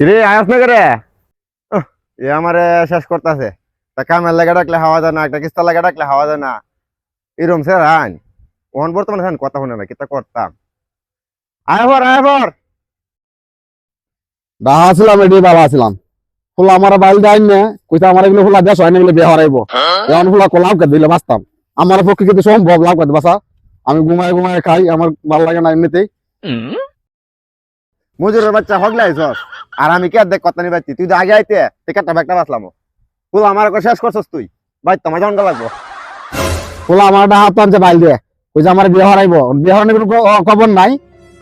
রে আয়াস না করে এ আমারে শেষ করতেছে। তা কামের লাগা ডাকলে হাওয়া যায় না, একটা কিস্তা লাগা ডাকলে হাওয়া যায় না, এরম স্যার আইন ওন বর্তমানে হ্যাঁ কথা শুনে না কিতা করতাম। আয়ভর ডাহা ছিলাম এটি বাবা ছিলাম ফুলা আমার বাইল দেয় না কইতা আমার এগুলো ফুলা দেশ হয় না বলে বিয়ে হারাইব এখন ফুলা লাভ করে দিলে বাঁচতাম আমার পক্ষে কিন্তু সম্ভব লাভ করতে বাসা আমি ঘুমায় ঘুমায় খাই আমার ভালো লাগে না এমনিতেই মজুরের বাচ্চা হগলাইছস আর আমি কে দেখ কথা নি বাচ্চি তুই তো আগে আইতে টিকেটটা ব্যাগটা বাঁচলাম তুই আমার শেষ করছস তুই ভাই তোমার জন লাগবো। ফুলা আমার ডাহা তো আনছে বাইল দিয়ে কইছে আমার বিয়ে হারাইব বিয়ে হারানোর কোনো খবর নাই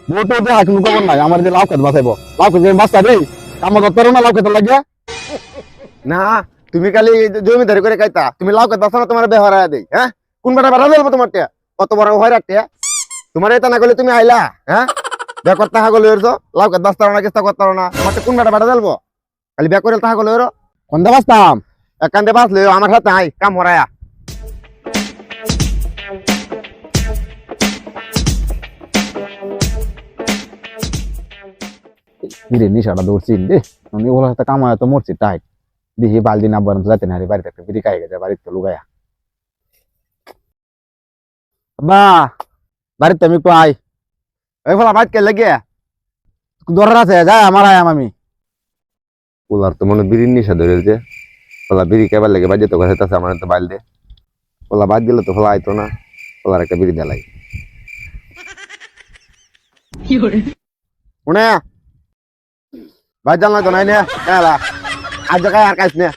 মোটো দেওয়া কোনো খবর নাই আমার যে লাভ করতে বাঁচাইব লাভ করতে বাঁচতা রে আমার দত্তর না লাভ করতে লাগিয়া না তুমি খালি জমিদারি করে খাইতা, তুমি লাউ কাট বাঁচা না তোমার বেহরা দেই। হ্যাঁ কোন বেটা বেড়া দেবো তোমার টিয়া কত বড় হয় রাখতে তোমার এটা না করলে তুমি আইলা হ্যাঁ বেকর তাহা গলে লাউ কাট বাঁচতে না কিস্তা করতে না তোমার কোন বেটা বেড়া দেবো খালি বেকরে তাহা গলে কোনটা বাঁচতাম একান্তে বাঁচলে আমার সাথে আই কাম হরায়া। ধীরে নিশাটা দৌড়ছি রে আমি ওগুলো সাথে কামায় তো মরছি টাইট দেখি বালদি না বরং যাতে না বাড়িতে একটা বিড়ি খাই গেছে বাড়িতে লুগায়া বা বাড়িতে আমি একটু আই ওই ফলা বাইক কে লেগে দরকার আছে যা আমার আয়াম আমি ওলার তো মনে বিড়ির নিশা ধরেছে, ওলা বিড়ি কেবার লেগে বাজে তো কথা আমার তো বাইল দে ওলা বাদ দিলে তো ফলা আইতো না, ওলার একটা বিড়ি দেলাই শুনে ভাই জানলা তো নাই নে আজ আর কাজ নে